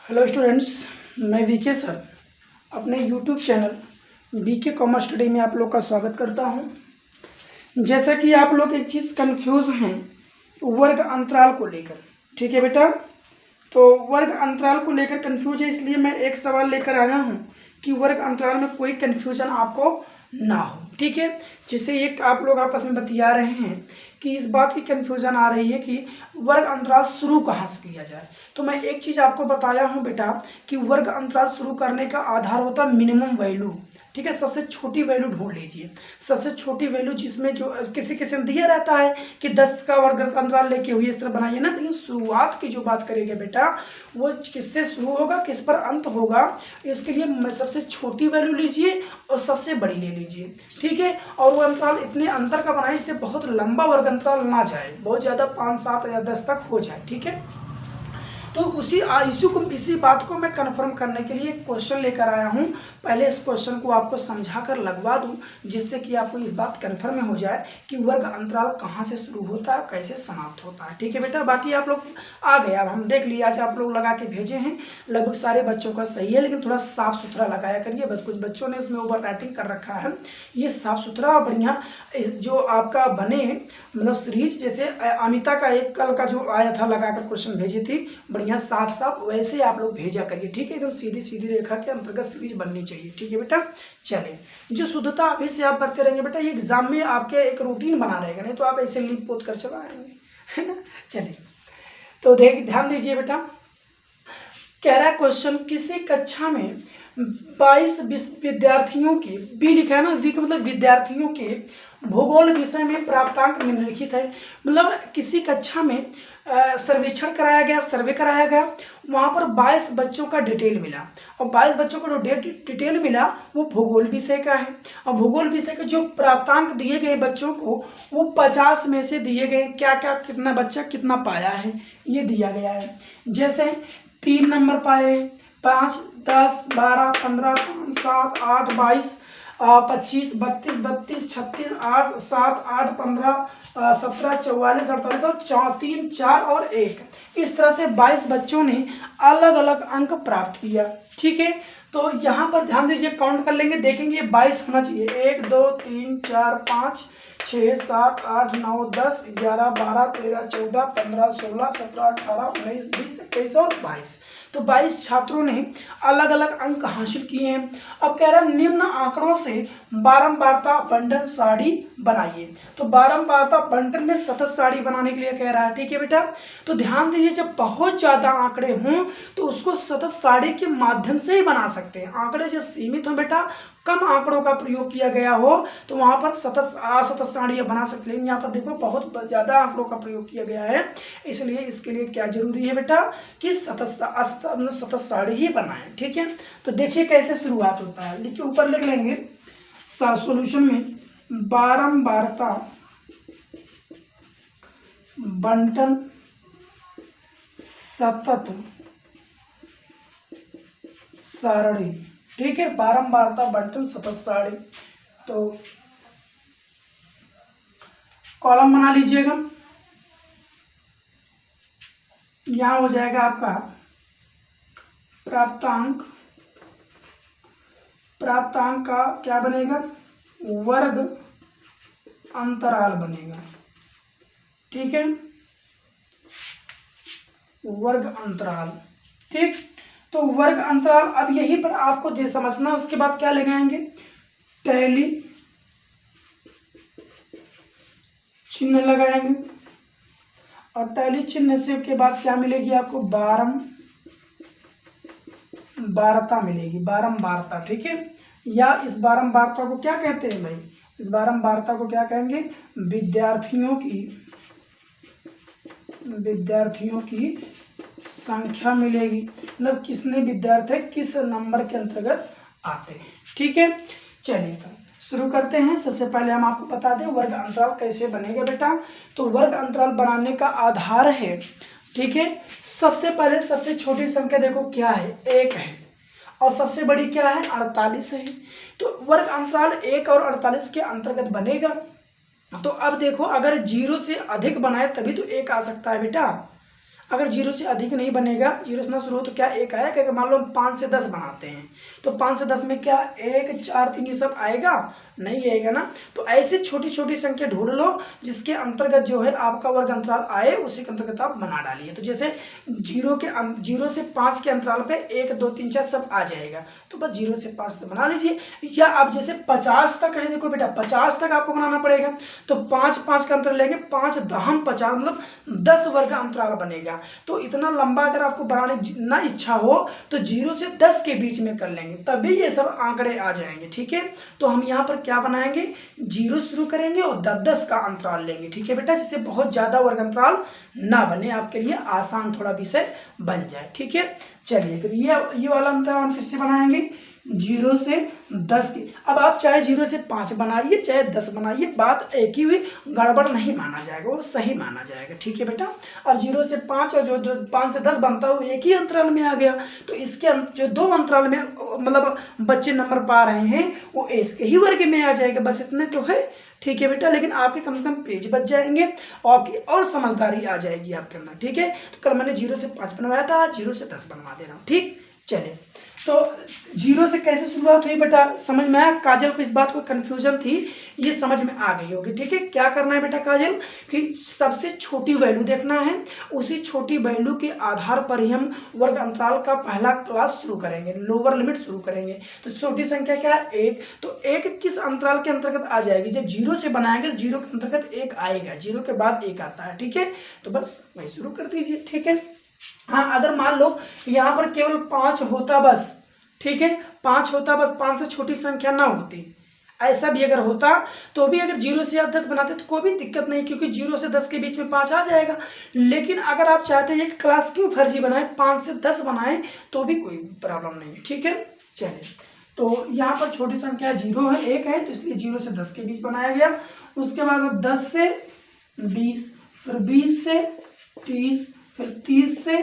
Hello students, मैं VK sir अपने YouTube channel VK commerce study में आप लोग का स्वागत करता हूं। जैसा कि आप लोग एक चीज़ कंफ्यूज हैं वर्ग अंतराल को लेकर, ठीक है बेटा। तो वर्ग अंतराल को लेकर कंफ्यूज है, इसलिए मैं एक सवाल लेकर आया हूं कि वर्ग अंतराल में कोई कंफ्यूजन आपको ना हो, ठीक है। जैसे एक आप लोग आपस में बतिया रहे हैं कि इस बात की कंफ्यूजन आ रही है कि वर्ग अंतराल शुरू कहाँ से किया जाए। तो मैं एक चीज़ आपको बताया हूँ बेटा कि वर्ग अंतराल शुरू करने का आधार होता है मिनिमम वैल्यू, ठीक है। सबसे छोटी वैल्यू ढूंढ लीजिए, सबसे छोटी वैल्यू जिसमें जो किसी किसी में दिया रहता है कि 10 का वर्ग अंतराल लेके हुई इस तरह बनाइए ना। लेकिन शुरुआत की जो बात करेंगे बेटा वो किससे शुरू होगा, किस पर अंत होगा, इसके लिए सबसे छोटी वैल्यू लीजिए और सबसे बड़ी ले लीजिए, ठीक है। और वो अंतराल इतने अंतर का बनाए इससे बहुत लंबा वर्ग अंतराल ना जाए, बहुत ज़्यादा 5, 7 या 10 तक हो जाए, ठीक है। तो इसी बात को मैं कंफर्म करने के लिए एक क्वेश्चन लेकर आया हूँ। पहले इस क्वेश्चन को आपको समझा कर लगवा दूँ जिससे कि आपको ये बात कंफर्म हो जाए कि वर्ग अंतराल कहाँ से शुरू होता है, कैसे समाप्त होता है, ठीक है बेटा। बाकी आप लोग आ गए, अब हम देख लिए, आज आप लोग लगा के भेजे हैं, लगभग सारे बच्चों का सही है, लेकिन थोड़ा साफ सुथरा लगाया करिए। बस कुछ बच्चों ने इसमें ओवर राइटिंग कर रखा है, ये साफ सुथरा और बढ़िया जो आपका बने मतलब सीरीज, जैसे अमिता का एक कल का जो आया था लगा कर क्वेश्चन भेजी थी, बढ़िया साफ साफ वैसे आप लोग भेजा करिए, ठीक है। एकदम सीधी सीधी रेखा के अंतर्गत सीरीज बननी चाहिए, ठीक है बेटा। चलिए, जो शुद्धता अभी से आप करते रहेंगे बेटा, ये एग्जाम में आपके एक रूटीन बना रहेगा, नहीं तो आप ऐसे लिप पोत कर चला आएंगे, है ना। चलिए, तो ध्यान दीजिए बेटा। कह रहा है क्वेश्चन, किसी कक्षा में 22 विद्यार्थियों के, बी लिखा है ना, वी का मतलब विद्यार्थियों के भूगोल विषय में प्राप्तांक निम्नलिखित है। मतलब किसी कक्षा में सर्वेक्षण कराया गया, सर्वे कराया गया, वहाँ पर 22 बच्चों का डिटेल मिला, और 22 बच्चों को जो डिटेल मिला वो भूगोल विषय का है। और भूगोल विषय के जो प्राप्तांक दिए गए बच्चों को वो 50 में से दिए गए, क्या क्या कितना बच्चा कितना पाया है ये दिया गया है। जैसे 3 नंबर पाए, 5, 10, 12, 15, 5, 7, 8, 22, 25, 32, 32, 36, 8, 7, 8, 15, 17, 44, 48 और 3, 4 और 1, इस तरह से 22 बच्चों ने अलग अलग अंक प्राप्त किया, ठीक है। तो यहाँ पर ध्यान दीजिए, काउंट कर लेंगे, देखेंगे 22 होना चाहिए। 1, 2, 3, 4, 5, 6, 7, 8, 9, 10, 11, 12, 13, 14, 15, 16, 17, 18, 19, 20, 21 और 22। तो 22 छात्रों ने अलग अलग अंक हासिल किए हैं। अब कह रहा है निम्न आंकड़ों से बारंबारता बंटन सारणी बनाइए। तो बारंबारता बंटन में सतत सारणी बनाने के लिए कह रहा है, ठीक है बेटा। तो ध्यान दीजिए, जब बहुत ज्यादा आंकड़े हों तो उसको सतत सारणी के माध्यम से ही बना सकते हैं। आंकड़े जब सीमित हो बेटा, कम आंकड़ों का प्रयोग किया गया हो तो वहां पर असतत सारणियां बना सकते हैं। यहाँ पर देखो बहुत ज्यादा आंकड़ों का प्रयोग किया गया है, इसलिए इसके लिए क्या जरूरी है बेटा कि सतत सारणी ही बनाएं, ठीक है। तो देखिए कैसे शुरुआत होता है, लिखिए ऊपर लिख लेंगे सॉल्यूशन में बारंबारता बंटन सतत सारणी, ठीक है। बारंबारता बंटन सतत सारणी, तो कॉलम बना लीजिएगा। यहां हो जाएगा आपका प्राप्तांक, प्राप्तांक का क्या बनेगा, वर्ग अंतराल बनेगा, ठीक है, वर्ग अंतराल, ठीक। तो वर्ग अंतराल, अब यहीं पर आपको दे समझना, उसके बाद क्या लगाएंगे, टैली चिन्ह लगाएंगे, और टैली चिन्ह से के बाद क्या मिलेगी आपको, बारंबारता मिलेगी, बारंबारता, ठीक है। या इस बारंबारता को क्या कहते हैं भाई, इस बारंबारता को क्या कहेंगे, विद्यार्थियों की संख्या मिलेगी, मतलब कितने विद्यार्थी किस नंबर के अंतर्गत आते हैं, ठीक है। चलिए सर शुरू करते हैं। सबसे पहले हम आपको बता दें वर्ग अंतराल कैसे बनेगा बेटा। तो वर्ग अंतराल बनाने का आधार है, ठीक है, सबसे पहले सबसे छोटी संख्या देखो क्या है, 1 है, और सबसे बड़ी क्या है, 48 है। तो वर्ग अंतराल 1 और 48 के अंतर्गत बनेगा। तो अब देखो, अगर 0 से अधिक बनाए तभी तो 1 आ सकता है बेटा, अगर जीरो से अधिक नहीं बनेगा, जीरो से ना शुरू हो तो क्या एक आएगा? अगर मान लो हम 5 से 10 बनाते हैं तो 5 से 10 में क्या 1 4 3 ये सब आएगा? नहीं आएगा ना। तो ऐसे छोटी छोटी संख्या ढूंढ लो जिसके अंतर्गत जो है आपका वर्ग अंतराल आए, उसी के अंतर्गत आप बना डालिए। तो जैसे जीरो से 5 के अंतराल पे 1 2 3 4 सब आ जाएगा, तो बस 0 से 5 तक बना लीजिए। या आप जैसे 50 तक है, देखो बेटा 50 तक आपको बनाना पड़ेगा, तो 5 5 का अंतराल लेंगे, 5 दहम 50 मतलब 10 वर्ग अंतराल बनेगा। तो इतना लंबा अगर आपको बनाने ना इच्छा हो तो 0 से 10 के बीच में कर लेंगे, तभी ये सब आंकड़े आ जाएंगे। ठीक है, तो हम यहाँ पर क्या बनाएंगे, 0 शुरू करेंगे और 10 का अंतराल लेंगे। ठीक है बेटा, जिससे बहुत ज़्यादा वर्ग अंतराल ना बने, आपके लिए आसान थोड़ा विषय बन जाए। ठीक है, चलिए फिर ये वाला अंतराल हम किससे बनाएंगे, 0 से 10 की। अब आप चाहे 0 से 5 बनाइए चाहे 10 बनाइए, बात एक ही हुई, गड़बड़ नहीं माना जाएगा, वो सही माना जाएगा। ठीक है बेटा, अब 0 से 5 और जो 5 से 10 बनता है वो एक ही अंतराल में आ गया, तो इसके जो दो अंतराल में मतलब बच्चे नंबर पा रहे हैं वो इसके ही वर्ग में आ जाएगा, बस इतने तो है। ठीक है बेटा, लेकिन आपके कम से कम पेज बच जाएंगे और समझदारी आ जाएगी आपके अंदर। ठीक है, तो कल मैंने 0 से 5 बनवाया था, 0 से 10 बनवा दे रहा हूँ। ठीक, चलिए तो 0 से कैसे शुरुआत हुई बेटा, समझ में आया? काजल को इस बात को कन्फ्यूजन थी, ये समझ में आ गई होगी। ठीक है, क्या करना है बेटा काजल, कि सबसे छोटी वैल्यू देखना है, उसी छोटी वैल्यू के आधार पर ही हम वर्ग अंतराल का पहला क्लास शुरू करेंगे, लोअर लिमिट शुरू करेंगे। तो छोटी संख्या क्या है, 1, तो 1 किस अंतराल के अंतर्गत आ जाएगी, जब 0 से बनाएंगे 0 के अंतर्गत 1 आएगा, 0 के बाद 1 आता है। ठीक है, तो बस वही शुरू कर दीजिए। ठीक है, हाँ अगर मान लो यहाँ पर केवल 5 होता बस, ठीक है 5 होता बस, 5 से छोटी संख्या ना होती, ऐसा भी अगर होता तो भी अगर 0 से आप 10 बनाते तो कोई भी दिक्कत नहीं, क्योंकि 0 से 10 के बीच में 5 आ जाएगा। लेकिन अगर आप चाहते हैं कि क्लास क्यों फर्जी बनाए, 5 से 10 बनाए तो भी कोई प्रॉब्लम नहीं है। ठीक है, चलिए तो यहाँ पर छोटी संख्या 0 है, 1 है, तो इसलिए 0 से 10 के बीच बनाया गया। उसके बाद अब 10 से 20, फिर 20 से 30, फिर 30 से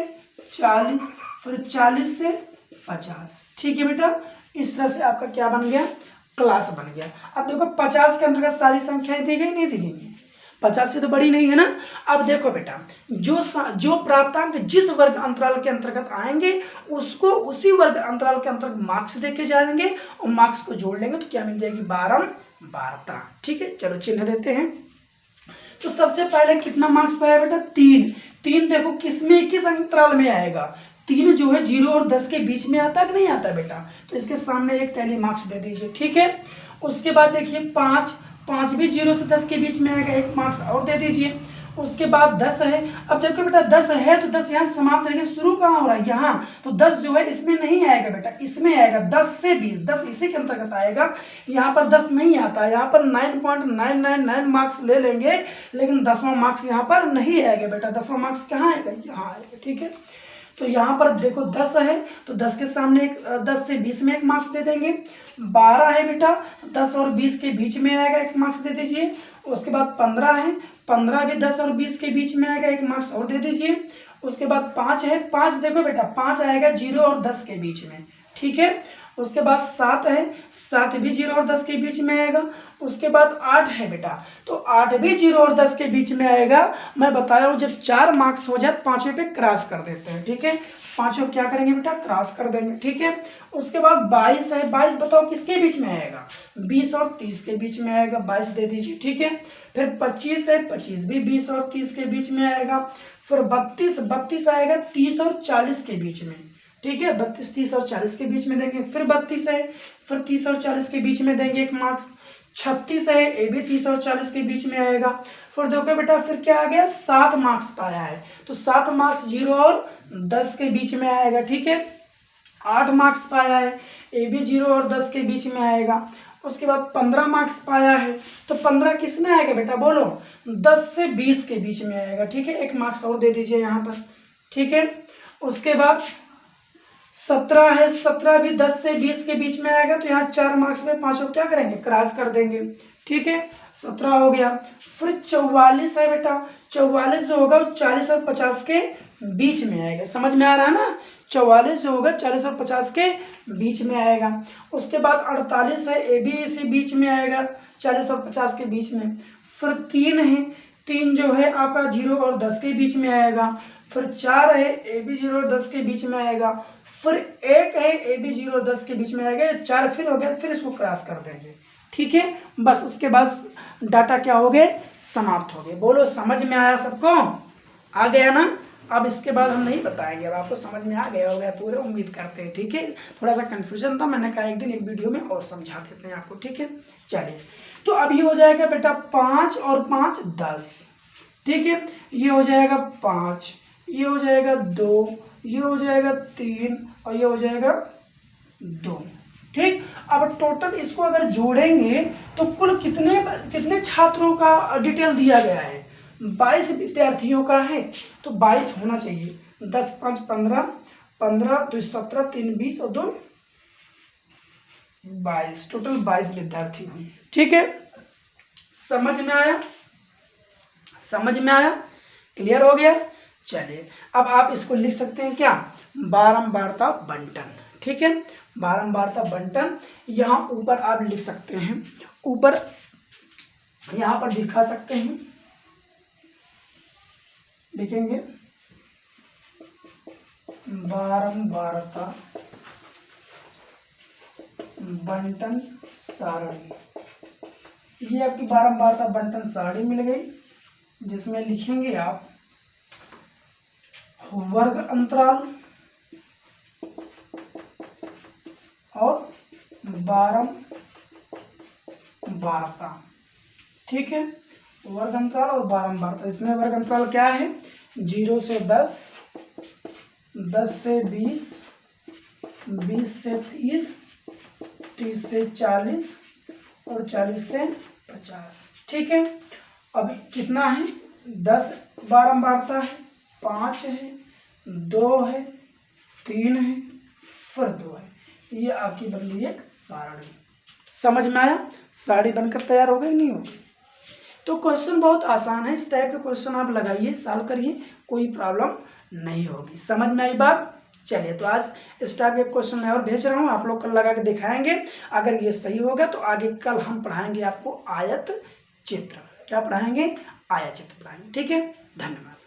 40, फिर 40 से 50। ठीक है बेटा, इस तरह से आपका क्या बन गया, क्लास बन गया। अब देखो 50 के अंतर्गत सारी संख्याएं दी गई, नहीं दी गई, 50 से तो बड़ी नहीं है ना। अब देखो बेटा, जो प्राप्तांक जिस वर्ग अंतराल के अंतर्गत आएंगे उसको उसी वर्ग अंतराल के अंतर्गत मार्क्स देके जाएंगे और मार्क्स को जोड़ लेंगे तो क्या मिल जाएगी, बारहता। ठीक है, चलो चिन्ह देते हैं। तो सबसे पहले कितना मार्क्स पाया बेटा, 3 देखो किस अंतराल में आएगा, 3 जो है 0 और 10 के बीच में आता है कि नहीं आता बेटा, तो इसके सामने एक टैली मार्क्स दे दीजिए। ठीक है, उसके बाद देखिए 5 भी 0 से 10 के बीच में आएगा, एक मार्क्स और दे दीजिए। उसके बाद 10 है, अब देखो बेटा 10 है तो 10 यहाँ समाप्त तरीके शुरू कहाँ हो रहा है, यहाँ, तो 10 जो है इसमें नहीं आएगा बेटा, इसमें आएगा 10 से 20, 10 इसी के अंतर्गत आएगा। यहाँ पर 10 नहीं आता, यहाँ पर 9.999 मार्क्स ले लेंगे, लेकिन 10वां मार्क्स यहाँ पर नहीं आएगा बेटा, 10वां मार्क्स कहाँ आएगा, यहाँ आएगा। ठीक है, तो यहाँ पर देखो 10 है तो 10 के सामने 10 से 20 में एक मार्क्स दे देंगे। 12 है बेटा, 10 और 20 के बीच में आएगा, एक मार्क्स दे दीजिए। उसके बाद 15 है, 15 भी 10 और 20 के बीच में आएगा, एक मार्क्स और दे दीजिए। उसके बाद 5 है, 5 देखो बेटा 5 आएगा 0 और 10 के बीच में। ठीक है, उसके बाद 7 है, 7 भी 0 और 10 के बीच में आएगा। उसके बाद 8 है बेटा, तो 8 भी 0 और 10 के बीच में आएगा। मैं बताया हूँ जब 4 मार्क्स हो जाए 5वें पे क्रॉस कर देते हैं। ठीक है, 5वें क्या करेंगे बेटा, क्रॉस कर देंगे। ठीक है, उसके बाद 22 है, 22 बताओ किसके बीच में आएगा, 20 और 30 के बीच में आएगा, 22 दे दीजिए। ठीक है, फिर 25 है, 25 भी 20 और 30 के बीच में आएगा। फिर 32 आएगा 30 और 40 के बीच में। ठीक है, 32, 30 और 40 के बीच में देंगे। फिर 32 है, फिर 30 और 40 के बीच में देंगे एक मार्क्स। 36 है, ये भी 30 और 40 के बीच में आएगा। फिर देखो बेटा फिर क्या आ गया, 7 मार्क्स पाया है, तो 7 मार्क्स 0 और 10 के बीच में आएगा। ठीक है, 8 मार्क्स पाया है, ये भी 0 और 10 के बीच में आएगा। उसके बाद 15 मार्क्स पाया है, तो 15 किस में आएगा बेटा, बोलो, 10 से 20 के बीच में आएगा। ठीक है, एक मार्क्स और दे दीजिए यहाँ पर। ठीक है, उसके बाद 17 है, 17 भी 10 से 20 के बीच में आएगा, तो यहाँ 4 मार्क्स में 5 क्या करेंगे, क्रॉस कर देंगे। ठीक है, 17 हो गया। फिर 44 है बेटा, 44 जो होगा वो 40 और 50 के बीच में आएगा। समझ में आ रहा है ना, 44 जो होगा 40 और 50 के बीच में आएगा। उसके बाद 48 है, ये भी इसी बीच में आएगा, 40 और 50 के बीच में। फिर 3 है, 3 जो है आपका 0 और 10 के बीच में आएगा, फिर 4 है ए बी 0 और 10 के बीच में आएगा, फिर 1 है ए बी 0 और 10 के बीच में आएगा, 4 फिर हो गया, फिर इसको क्रॉस कर देंगे। ठीक है, बस उसके बाद डाटा क्या हो गए, समाप्त हो गए। बोलो समझ में आया सबको, आ गया ना। अब इसके बाद हम नहीं बताएंगे, अब आपको समझ में आ गया होगा पूरे, उम्मीद करते हैं। ठीक है, थोड़ा सा कन्फ्यूजन था, मैंने कहा एक दिन एक वीडियो में और समझा देते हैं आपको। ठीक है, चलिए तो अब ये हो जाएगा बेटा 5 और 5 10। ठीक है, ये हो जाएगा 5, ये हो जाएगा 2, ये हो जाएगा 3 और ये हो जाएगा 2। ठीक, अब टोटल इसको अगर जोड़ेंगे तो कुल कितने छात्रों का डिटेल दिया गया है, 22 विद्यार्थियों का है, तो 22 होना चाहिए। 10 5 15, 15 2 17, 3 20 और 2 22, टोटल 22 विद्यार्थी हुए। ठीक है, समझ में आया, समझ में आया, क्लियर हो गया। चलिए अब आप इसको लिख सकते हैं क्या, बारंबारता बंटन। ठीक है, बारंबारता बंटन यहाँ ऊपर आप लिख सकते हैं, ऊपर यहाँ पर दिखा सकते हैं, लिखेंगे बारंबारता बंटन सारणी। ये आपकी बारंबारता बंटन सारणी मिल गई, जिसमें लिखेंगे आप वर्ग अंतराल और बारंबारता। ठीक है, वर्ग अंतराल और बारंबारता। इसमें वर्ग अंतराल क्या है, 0 से 10, 10 से 20, 20 से 30, 30 से 40 और 40 से 50। ठीक है, अब कितना है, 10 बारंबारता है, 5 है, 2 है, 3 है, फिर 2 है। ये आपकी बन गई एक सारणी। समझ में आया, सारणी बनकर तैयार हो गई, नहीं होगी। तो क्वेश्चन बहुत आसान है, इस टाइप के क्वेश्चन आप लगाइए, सॉल्व करिए, कोई प्रॉब्लम नहीं होगी। समझ में आई बात। चलिए तो आज इस टाइप के क्वेश्चन मैं और भेज रहा हूँ, आप लोग कल लगा के दिखाएंगे। अगर ये सही होगा तो आगे कल हम पढ़ाएंगे आपको आयत चित्र। क्या पढ़ाएंगे, आयत चित्र पढ़ाएंगे। ठीक है, धन्यवाद।